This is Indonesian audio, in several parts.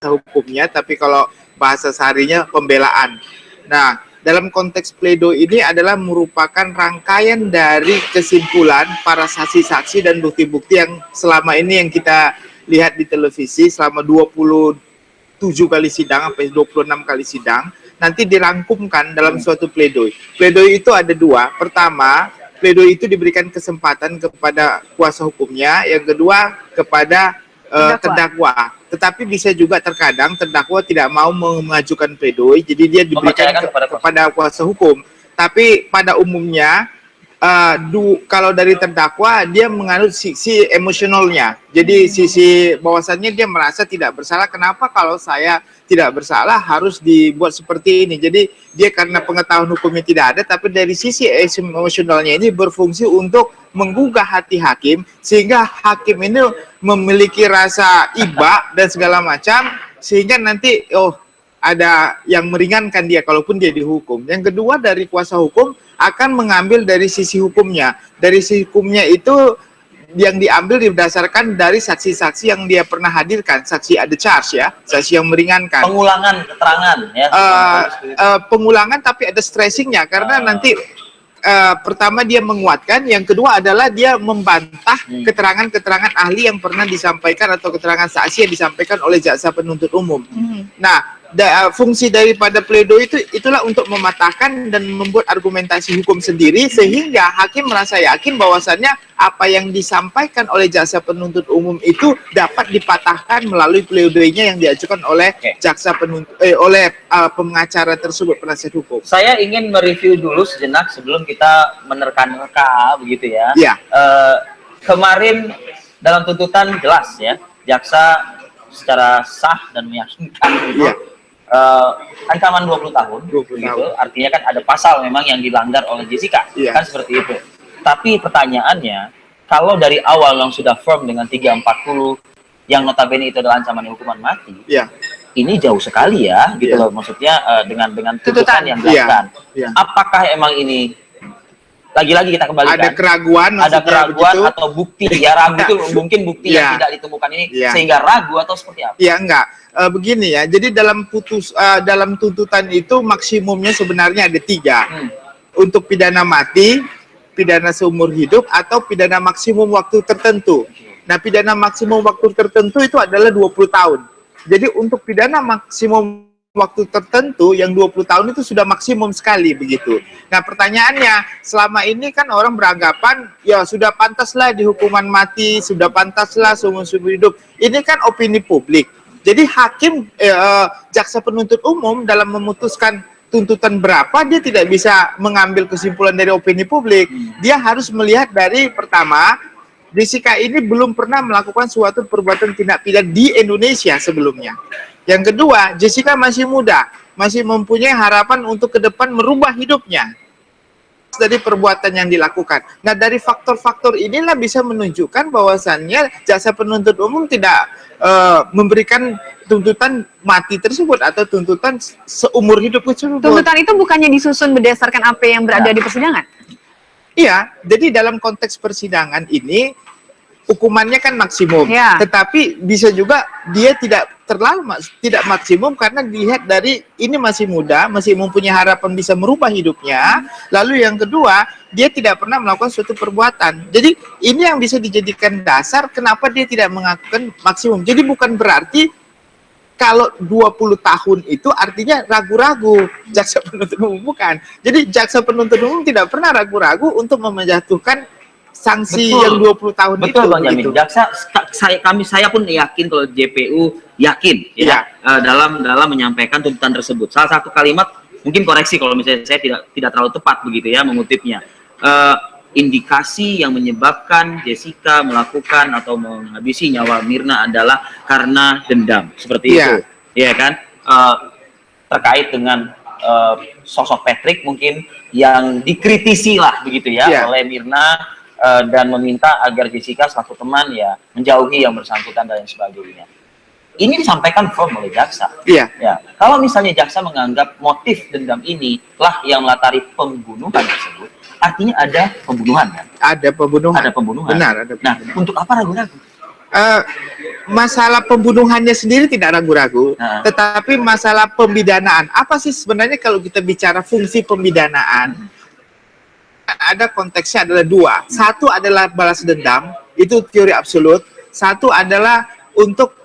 hukumnya, tapi kalau bahasa seharinya pembelaan. Nah, dalam konteks pledoi ini adalah merupakan rangkaian dari kesimpulan para saksi-saksi dan bukti-bukti yang selama ini yang kita lihat di televisi selama 27 kali sidang sampai 26 kali sidang, nanti dirangkumkan dalam suatu pledoi. Pledoi itu ada dua. Pertama, pledoi itu diberikan kesempatan kepada kuasa hukumnya, yang kedua kepada terdakwa. Tetapi bisa juga terkadang terdakwa tidak mau mengajukan pledoi, jadi dia diberikan kepada kuasa hukum. Tapi pada umumnya kalau dari terdakwa dia menganut sisi emosionalnya. Jadi sisi bahwasannya dia merasa tidak bersalah. Kenapa kalau saya tidak bersalah harus dibuat seperti ini? Jadi dia karena pengetahuan hukumnya tidak ada, tapi dari sisi emosionalnya ini berfungsi untuk menggugah hati hakim, sehingga hakim ini memiliki rasa iba dan segala macam, sehingga nanti ada yang meringankan dia kalaupun dia dihukum. Yang kedua, dari kuasa hukum akan mengambil dari sisi hukumnya. Dari sisi hukumnya itu yang diambil berdasarkan dari saksi-saksi yang dia pernah hadirkan, saksi ada charge ya, saksi yang meringankan. Pengulangan keterangan ya. Pengulangan tapi ada stressingnya karena nanti pertama dia menguatkan, yang kedua adalah dia membantah keterangan-keterangan ahli yang pernah disampaikan atau keterangan saksi yang disampaikan oleh jaksa penuntut umum. Nah, fungsi daripada pledoi itulah untuk mematahkan dan membuat argumentasi hukum sendiri sehingga hakim merasa yakin bahwasannya apa yang disampaikan oleh jaksa penuntut umum itu dapat dipatahkan melalui pledoinya yang diajukan oleh jaksa penuntut oleh pengacara tersebut, penasihat hukum. Saya ingin mereview dulu sejenak sebelum kita menerka-nerka begitu ya. Iya. Kemarin dalam tuntutan jelas ya, jaksa secara sah dan meyakinkan gitu. Ancaman 20 tahun, gitu. Artinya kan ada pasal memang yang dilanggar oleh Jessica, kan seperti itu. Tapi pertanyaannya, kalau dari awal yang sudah firm dengan 340 yang notabene itu adalah ancaman hukuman mati, ini jauh sekali ya, gitu loh. Maksudnya dengan tuntutan yang dilakukan. Apakah emang ini lagi-lagi kita kembalikan ada keraguan atau bukti ya, ragu itu mungkin bukti yang tidak ditemukan ini sehingga ragu atau seperti apa? Ya enggak, begini ya, jadi dalam tuntutan itu maksimumnya sebenarnya ada 3 untuk pidana mati, pidana seumur hidup, atau pidana maksimum waktu tertentu. Nah, pidana maksimum waktu tertentu itu adalah 20 tahun. Jadi untuk pidana maksimum waktu tertentu yang 20 tahun itu sudah maksimum sekali begitu. Nah, pertanyaannya, selama ini kan orang beranggapan ya sudah pantaslah di hukuman mati, sudah pantaslah seumur hidup. Ini kan opini publik. Jadi hakim jaksa penuntut umum dalam memutuskan tuntutan berapa, dia tidak bisa mengambil kesimpulan dari opini publik. Dia harus melihat dari pertama, Jessica ini belum pernah melakukan suatu perbuatan tindak pidana di Indonesia sebelumnya. Yang kedua, Jessica masih muda, masih mempunyai harapan untuk ke depan merubah hidupnya dari perbuatan yang dilakukan. Nah, dari faktor-faktor inilah bisa menunjukkan bahwasannya jaksa penuntut umum tidak memberikan tuntutan mati tersebut atau tuntutan seumur hidup tersebut. Tuntutan itu bukannya disusun berdasarkan apa yang berada di persidangan? Iya, jadi dalam konteks persidangan ini hukumannya kan maksimum, tetapi bisa juga dia tidak maksimum karena dilihat dari ini masih muda, masih mempunyai harapan bisa merubah hidupnya. Lalu yang kedua, dia tidak pernah melakukan suatu perbuatan. Jadi ini yang bisa dijadikan dasar kenapa dia tidak mengakukan maksimum. Jadi bukan berarti kalau 20 tahun itu artinya ragu-ragu jaksa penuntut umum, bukan. Jadi jaksa penuntut umum tidak pernah ragu-ragu untuk menjatuhkan sanksi yang 20 tahun itu. Betul Bang Jamin. Jaksa saya pun yakin kalau JPU yakin dalam menyampaikan tuntutan tersebut. Salah satu kalimat mungkin koreksi kalau misalnya saya tidak terlalu tepat begitu ya mengutipnya. Indikasi yang menyebabkan Jessica melakukan atau menghabisi nyawa Mirna adalah karena dendam, seperti itu, ya kan? Terkait dengan sosok Patrick mungkin yang dikritisi lah begitu ya oleh Mirna dan meminta agar Jessica selaku teman ya menjauhi yang bersangkutan dan sebagainya. Ini disampaikan firm oleh jaksa. Ya, kalau misalnya jaksa menganggap motif dendam ini lah yang melatari pembunuhan tersebut, artinya ada pembunuhan kan? Ada pembunuhan. Ada pembunuhan. Benar, ada pembunuhan. Nah, untuk apa ragu-ragu? Eh, masalah pembunuhannya sendiri tidak ragu-ragu, Nah. tetapi masalah pemidanaan, apa sih sebenarnya kalau kita bicara fungsi pemidanaan? Ada konteksnya adalah dua. Satu adalah balas dendam, itu teori absolut. Satu adalah untuk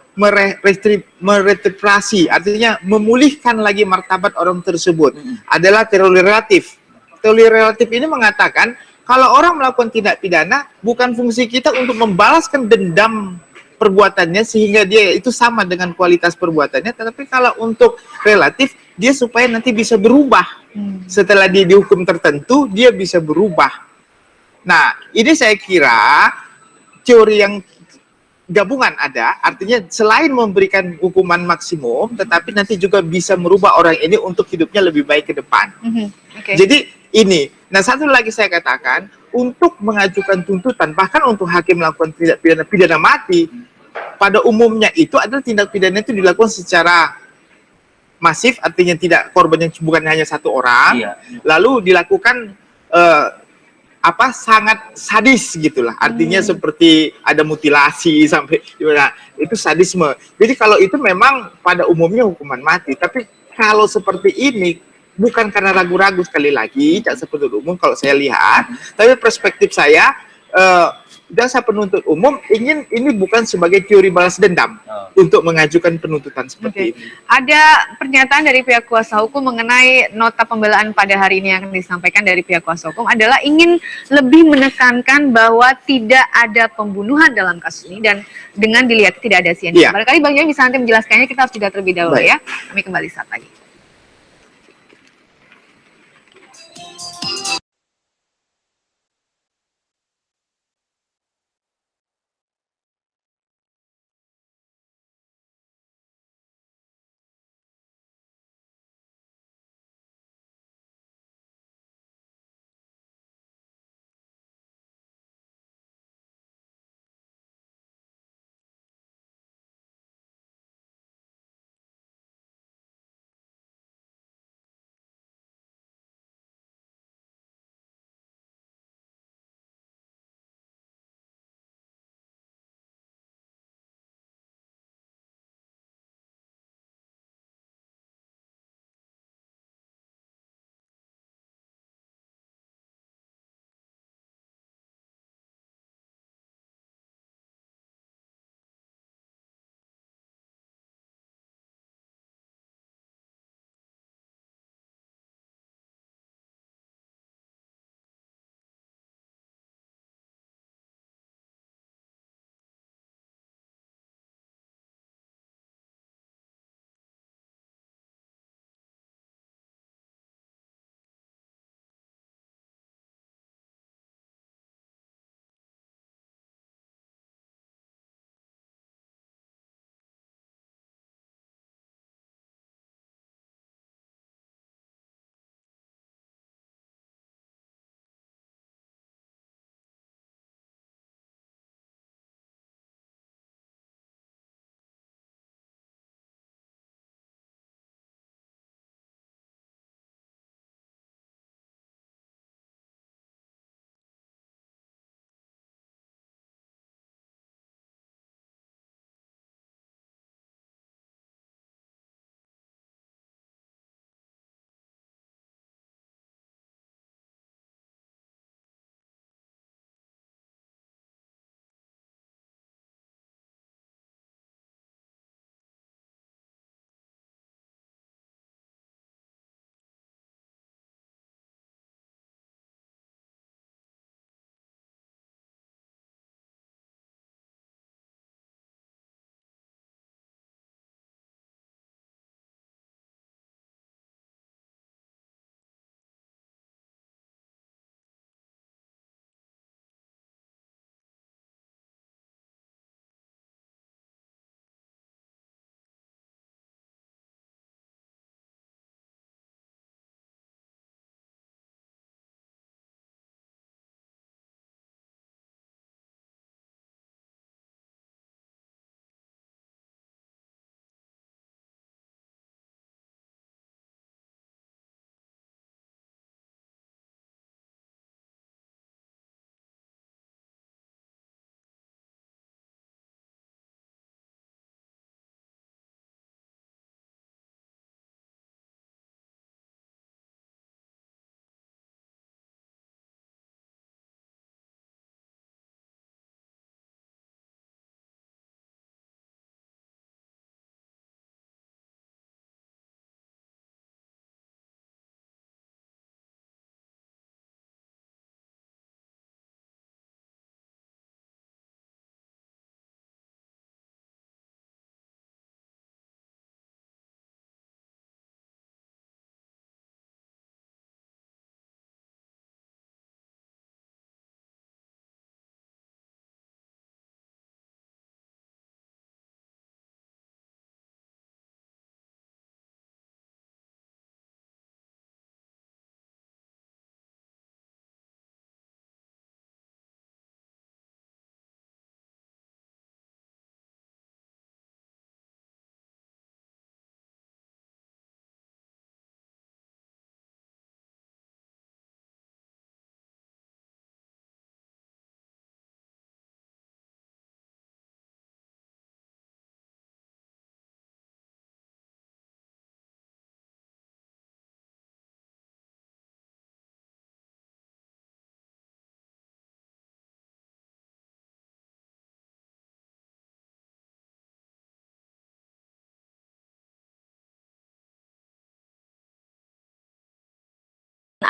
meretribusi, artinya memulihkan lagi martabat orang tersebut. Adalah teori relatif. Teori relatif ini mengatakan kalau orang melakukan tindak pidana, bukan fungsi kita untuk membalaskan dendam perbuatannya sehingga dia itu sama dengan kualitas perbuatannya, tetapi kalau untuk relatif dia supaya nanti bisa berubah. Setelah dia dihukum tertentu, dia bisa berubah. Nah, ini saya kira teori yang gabungan ada, artinya selain memberikan hukuman maksimum, tetapi nanti juga bisa merubah orang ini untuk hidupnya lebih baik ke depan. Oke. Jadi ini, nah satu lagi saya katakan, untuk mengajukan tuntutan, bahkan untuk hakim melakukan tindak pidana mati, pada umumnya itu adalah tindak pidana itu dilakukan secara masif, artinya tidak korban yang bukan hanya satu orang, Iya. lalu dilakukan sangat sadis gitulah, artinya seperti ada mutilasi sampai gimana, itu sadisme. Jadi kalau itu memang pada umumnya hukuman mati, tapi kalau seperti ini bukan karena ragu-ragu, sekali lagi jaksa penuntut umum kalau saya lihat, tapi perspektif saya, jaksa penuntut umum ingin ini bukan sebagai teori balas dendam untuk mengajukan penuntutan seperti Oke. ini. Ada pernyataan dari pihak kuasa hukum mengenai nota pembelaan pada hari ini yang disampaikan dari pihak kuasa hukum adalah ingin lebih menekankan bahwa tidak ada pembunuhan dalam kasus ini dan dengan dilihat tidak ada cyanida. Iya. Barangkali Bang Joni bisa nanti menjelaskannya, kita harus jeda terlebih dahulu Baik. ya. Kami kembali saat lagi.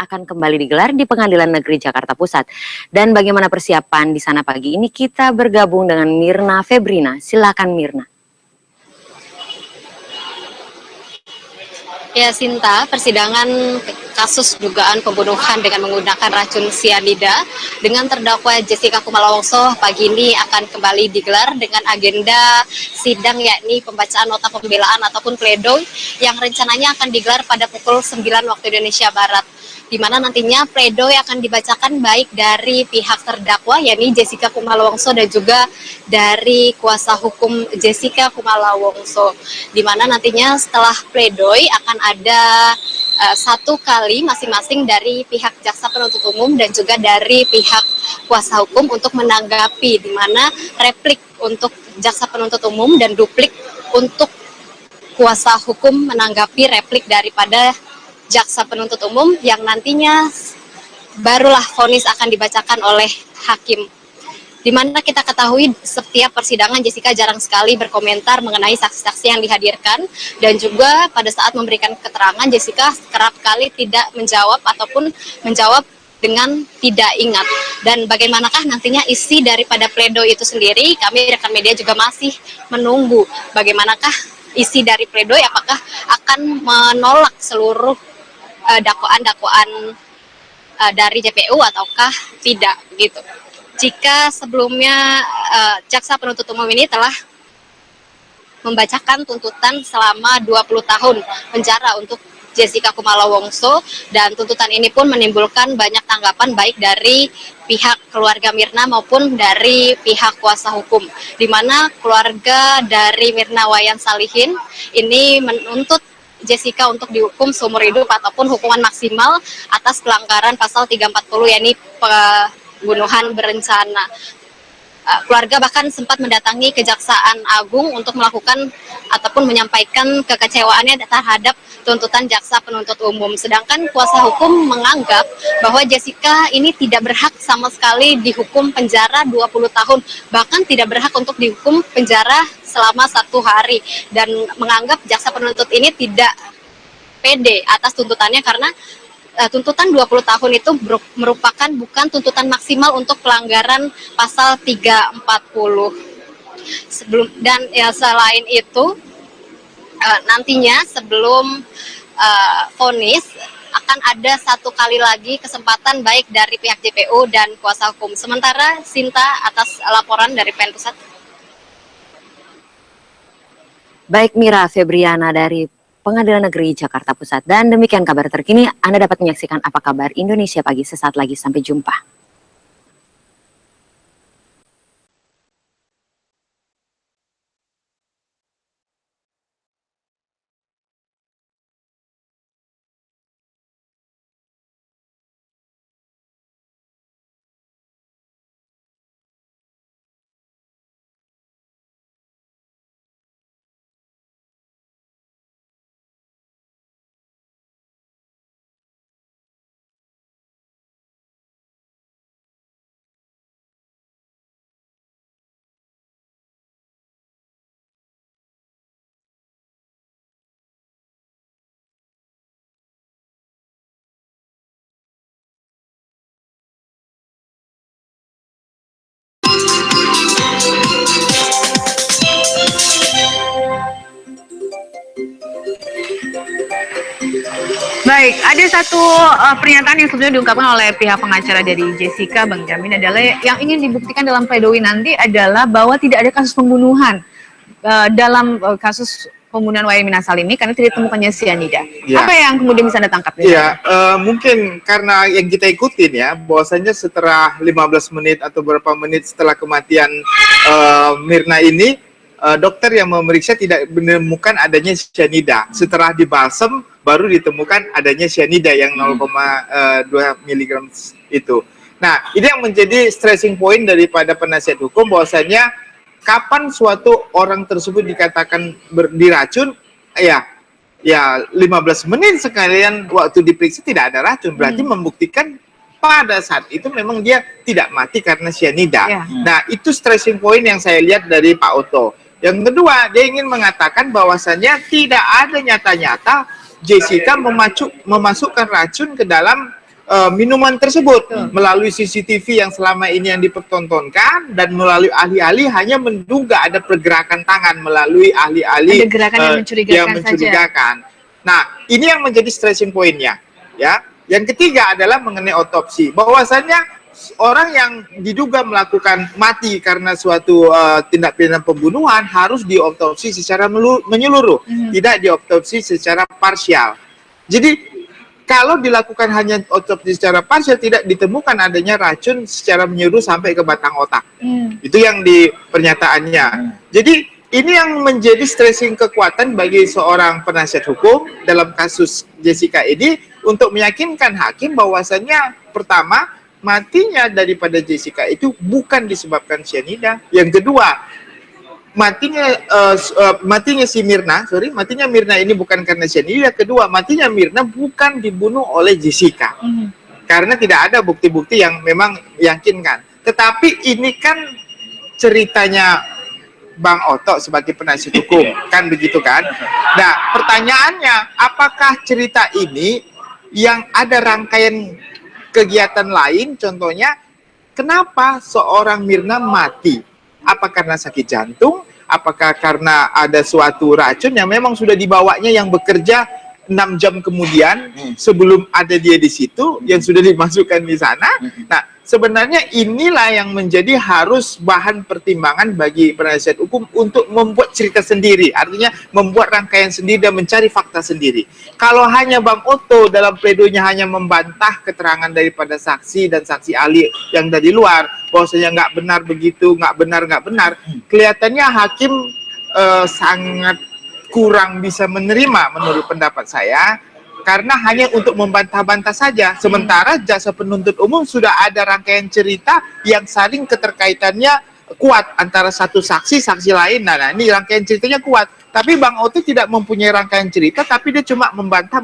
akan kembali digelar di Pengadilan Negeri Jakarta Pusat. Dan bagaimana persiapan di sana pagi ini, kita bergabung dengan Mirna Febrina. Silakan Mirna. Ya Sinta, persidangan kasus dugaan pembunuhan dengan menggunakan racun sianida dengan terdakwa Jessica Kumala Wongso pagi ini akan kembali digelar dengan agenda sidang yakni pembacaan nota pembelaan ataupun pledoi yang rencananya akan digelar pada pukul 9 waktu Indonesia Barat, di mana nantinya pledoi akan dibacakan baik dari pihak terdakwa yakni Jessica Kumala Wongso dan juga dari kuasa hukum Jessica Kumala Wongso, di mana nantinya setelah pledoi akan ada satu kali masing-masing dari pihak jaksa penuntut umum dan juga dari pihak kuasa hukum untuk menanggapi, di mana replik untuk jaksa penuntut umum dan duplik untuk kuasa hukum menanggapi replik daripada jaksa penuntut umum yang nantinya barulah vonis akan dibacakan oleh hakim. Di mana kita ketahui setiap persidangan Jessica jarang sekali berkomentar mengenai saksi-saksi yang dihadirkan, dan juga pada saat memberikan keterangan Jessica kerap kali tidak menjawab ataupun menjawab dengan tidak ingat. Dan bagaimanakah nantinya isi daripada pledoi itu sendiri, kami rekan media juga masih menunggu bagaimanakah isi dari pledoi, apakah akan menolak seluruh dakwaan-dakwaan dari JPU ataukah tidak gitu. Jika sebelumnya jaksa penuntut umum ini telah membacakan tuntutan selama 20 tahun penjara untuk Jessica Kumala Wongso, dan tuntutan ini pun menimbulkan banyak tanggapan baik dari pihak keluarga Mirna maupun dari pihak kuasa hukum, di mana keluarga dari Mirna Wayan Salihin ini menuntut Jessica untuk dihukum seumur hidup ataupun hukuman maksimal atas pelanggaran pasal 340 yakni pembunuhan berencana. Keluarga bahkan sempat mendatangi Kejaksaan Agung untuk melakukan ataupun menyampaikan kekecewaannya terhadap tuntutan jaksa penuntut umum. Sedangkan kuasa hukum menganggap bahwa Jessica ini tidak berhak sama sekali dihukum penjara 20 tahun, bahkan tidak berhak untuk dihukum penjara selama 1 hari, dan menganggap jaksa penuntut ini tidak pede atas tuntutannya karena tuntutan 20 tahun itu merupakan bukan tuntutan maksimal untuk pelanggaran pasal 340. Dan ya, selain itu nantinya sebelum vonis akan ada 1 kali lagi kesempatan baik dari pihak JPU dan kuasa hukum. Sementara Sinta atas laporan dari PN Pusat. Baik, Mira Febriana dari Pengadilan Negeri Jakarta Pusat. Dan demikian kabar terkini. Anda dapat menyaksikan Apa Kabar Indonesia Pagi sesaat lagi. Sampai jumpa. Baik, ada satu pernyataan yang sebetulnya diungkapkan oleh pihak pengacara dari Jessica, Bang Jamin, adalah yang ingin dibuktikan dalam pledoi nanti adalah bahwa tidak ada kasus pembunuhan dalam kasus pembunuhan Wayan Mirna Salihin ini karena tidak ditemukannya sianida. Ya. Apa yang kemudian bisa Anda tangkap? Ya, mungkin karena yang kita ikutin ya, bahwasanya setelah 15 menit atau beberapa menit setelah kematian Mirna ini, dokter yang memeriksa tidak menemukan adanya sianida. Setelah dibalsem baru ditemukan adanya sianida yang 0,2 mg itu. Nah, ini yang menjadi stressing point daripada penasihat hukum, bahwasanya kapan suatu orang tersebut dikatakan diracun, ya 15 menit sekalian waktu diperiksa tidak ada racun, berarti membuktikan pada saat itu memang dia tidak mati karena sianida. Nah, itu stressing point yang saya lihat dari Pak Oto. Yang kedua, dia ingin mengatakan bahwasannya tidak ada nyata-nyata Jessica memasukkan racun ke dalam minuman tersebut melalui CCTV yang selama ini yang dipertontonkan dan melalui ahli-ahli hanya menduga ada pergerakan tangan melalui ahli-ahli Ada gerakan yang mencurigakan saja. Nah, ini yang menjadi stressing point-nya, ya. Yang ketiga adalah mengenai otopsi. Bahwasannya orang yang diduga melakukan mati karena suatu tindak pidana pembunuhan harus diotopsi secara menyeluruh, tidak diotopsi secara parsial. Jadi kalau dilakukan hanya otopsi secara parsial, tidak ditemukan adanya racun secara menyeluruh sampai ke batang otak. Itu yang di pernyataannya. Jadi ini yang menjadi stressing kekuatan bagi seorang penasihat hukum dalam kasus Jessica ini untuk meyakinkan hakim bahwasannya pertama, matinya daripada Jessica itu bukan disebabkan cyanida. Yang kedua, matinya si Mirna, matinya Mirna ini bukan karena cyanida. Kedua, matinya Mirna bukan dibunuh oleh Jessica. Karena tidak ada bukti-bukti yang memang meyakinkan. Tetapi ini kan ceritanya Bang Oto sebagai penasihat hukum, kan begitu kan? Nah, pertanyaannya, apakah cerita ini yang ada rangkaian kegiatan lain, contohnya, kenapa seorang Mirna mati? Apa karena sakit jantung? Apakah karena ada suatu racun yang memang sudah dibawanya yang bekerja 6 jam kemudian sebelum ada dia di situ, yang sudah dimasukkan di sana? Nah, sebenarnya inilah yang menjadi harus bahan pertimbangan bagi penasihat hukum untuk membuat cerita sendiri. Artinya membuat rangkaian sendiri dan mencari fakta sendiri. Kalau hanya Bang Oto dalam pledoinya hanya membantah keterangan daripada saksi dan saksi ahli yang dari luar, bahwasanya nggak benar begitu, nggak benar, kelihatannya hakim sangat kurang bisa menerima menurut pendapat saya, karena hanya untuk membantah-bantah saja. Sementara jaksa penuntut umum sudah ada rangkaian cerita yang saling keterkaitannya kuat antara satu saksi lain. Nah, ini rangkaian ceritanya kuat. Tapi Bang Oto tidak mempunyai rangkaian cerita, tapi dia cuma membantah.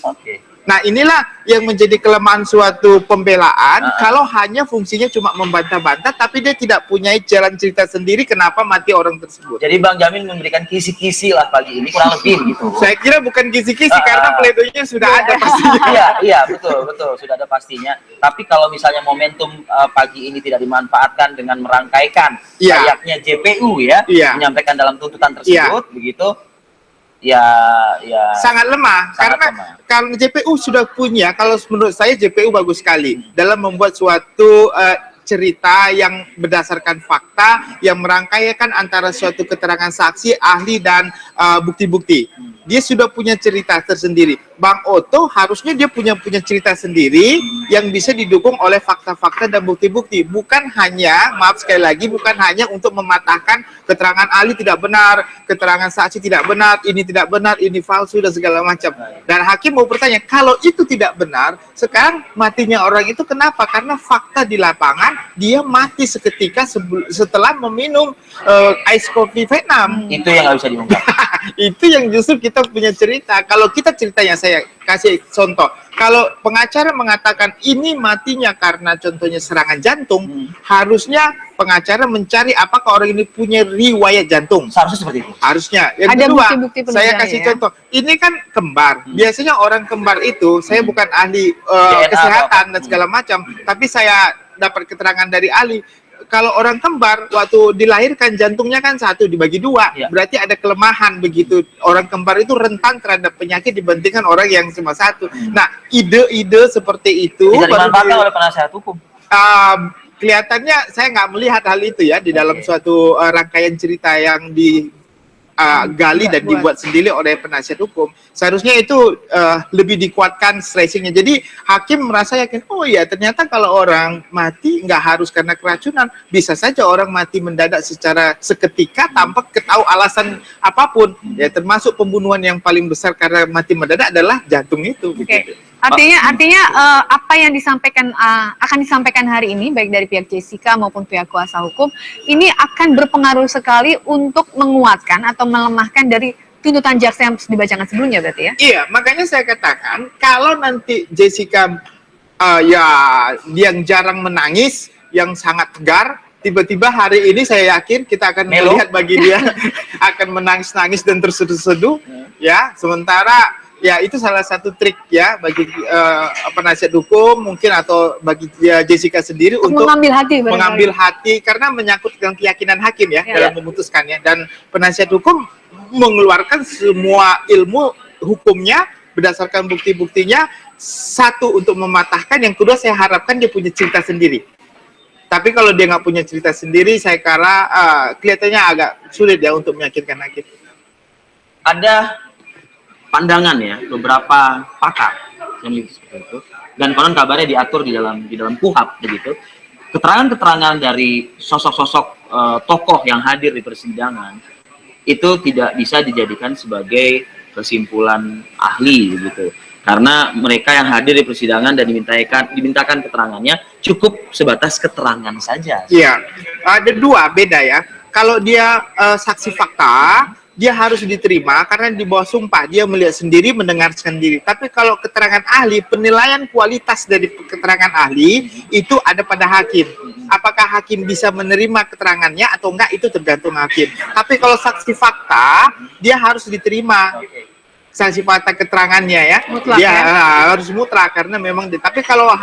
Oke. Nah, inilah yang menjadi kelemahan suatu pembelaan, kalau hanya fungsinya cuma membantah-bantah, tapi dia tidak punya jalan cerita sendiri kenapa mati orang tersebut. Jadi Bang Jamin memberikan kisi-kisi lah pagi ini, kurang lebih gitu. Saya kira bukan kisi-kisi, karena pledoinya sudah ada pastinya. Iya, betul, sudah ada pastinya. Tapi kalau misalnya momentum pagi ini tidak dimanfaatkan dengan merangkaikan layaknya JPU ya, menyampaikan dalam tuntutan tersebut, begitu, ya sangat lemah, karena kalau JPU sudah punya, kalau menurut saya JPU bagus sekali dalam membuat suatu cerita yang berdasarkan fakta yang merangkaikan antara suatu keterangan saksi, ahli dan bukti-bukti. Dia sudah punya cerita tersendiri. Bang Oto harusnya dia punya cerita sendiri yang bisa didukung oleh fakta-fakta dan bukti-bukti. Bukan hanya, maaf sekali lagi, bukan hanya untuk mematahkan keterangan ahli tidak benar, keterangan saksi tidak benar, ini palsu dan segala macam. Dan hakim mau bertanya, kalau itu tidak benar, sekarang matinya orang itu kenapa? Karena fakta di lapangan dia mati seketika setelah meminum ice coffee Vietnam. Itu yang nggak bisa diungkap. Itu yang justru kita punya cerita. Kalau kita ceritanya, saya kasih contoh. Kalau pengacara mengatakan ini matinya karena contohnya serangan jantung, harusnya pengacara mencari apakah orang ini punya riwayat jantung. Seharusnya seperti itu. Harusnya. Yang Ada kedua, bukti-bukti saya kasih contoh. Ini kan kembar. Biasanya orang kembar itu, saya bukan ahli kesehatan dan segala macam, tapi saya dapat keterangan dari ahli. Kalau orang kembar waktu dilahirkan jantungnya kan satu dibagi dua, berarti ada kelemahan begitu. Orang kembar itu rentan terhadap penyakit dibandingkan orang yang cuma satu. Nah, ide-ide seperti itu bisa dimanfaatkan oleh penasihat hukum. Kelihatannya saya nggak melihat hal itu ya di dalam suatu rangkaian cerita yang gali dan dibuat sendiri oleh penasihat hukum. Seharusnya itu lebih dikuatkan stressingnya. Jadi hakim merasa yakin, oh ya ternyata kalau orang mati nggak harus karena keracunan, bisa saja orang mati mendadak secara seketika tanpa ketahui alasan apapun. Ya termasuk pembunuhan yang paling besar karena mati mendadak adalah jantung itu. Begitu. Artinya apa yang disampaikan akan disampaikan hari ini baik dari pihak Jessica maupun pihak kuasa hukum ini akan berpengaruh sekali untuk menguatkan atau melemahkan dari tuntutan jaksa yang dibacakan sebelumnya berarti ya? Iya, makanya saya katakan kalau nanti Jessica yang jarang menangis, yang sangat tegar, tiba-tiba hari ini saya yakin kita akan melihat bagi dia akan menangis-nangis dan terseduh-seduh ya, sementara Ya, itu salah satu trik ya bagi penasihat hukum mungkin atau bagi Jessica sendiri untuk mengambil hati barangkali. mengambil hati karena menyangkut dengan keyakinan hakim ya, dalam memutuskannya, dan penasihat hukum mengeluarkan semua ilmu hukumnya berdasarkan bukti-buktinya, satu untuk mematahkan, yang kedua saya harapkan dia punya cerita sendiri. Tapi kalau dia nggak punya cerita sendiri, saya kira kelihatannya agak sulit ya untuk meyakinkan hakim. Ada pandangan ya beberapa pakar yang seperti itu, dan konon kabarnya diatur di dalam KUHP begitu, keterangan-keterangan dari sosok-sosok tokoh yang hadir di persidangan itu tidak bisa dijadikan sebagai kesimpulan ahli begitu, karena mereka yang hadir di persidangan dan dimintakan keterangannya cukup sebatas keterangan saja. Iya, ada dua beda ya. Kalau dia saksi fakta, dia harus diterima karena di bawah sumpah, dia melihat sendiri, mendengar sendiri. Tapi kalau keterangan ahli, penilaian kualitas dari keterangan ahli itu ada pada hakim. Apakah hakim bisa menerima keterangannya atau enggak, itu tergantung hakim. Tapi kalau saksi fakta, dia harus diterima saksi fakta keterangannya ya. Mutlak, dia ya? harus mutlak karena memang tapi kalau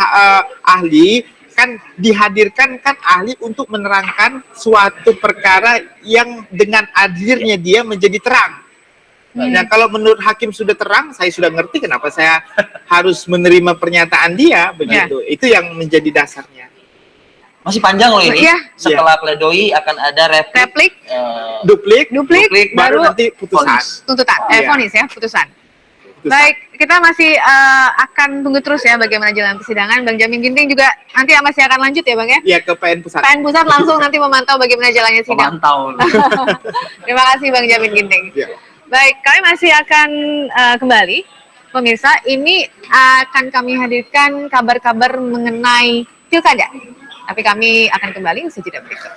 ahli kan dihadirkan kan ahli untuk menerangkan suatu perkara yang dengan hadirnya dia menjadi terang. Nah, kalau menurut hakim sudah terang, saya sudah ngerti kenapa saya harus menerima pernyataan dia begitu. Itu yang menjadi dasarnya. Masih panjang loh ini. Iya. Setelah pledoi akan ada replik, Duplik baru nanti putusan. tuntutan, Iya. vonis ya, putusan. Putusan. Baik, kita masih akan tunggu terus ya bagaimana jalan persidangan. Bang Jamin Ginting juga nanti masih akan lanjut ya Bang ya? Ya, ke PN Pusat. PN Pusat langsung nanti memantau bagaimana jalannya sidang. pemantau. Terima kasih Bang Jamin Ginting. Ya. Baik, kami masih akan kembali. Pemirsa, ini akan kami hadirkan kabar-kabar mengenai pilkada. Tapi kami akan kembali usai jeda berikut.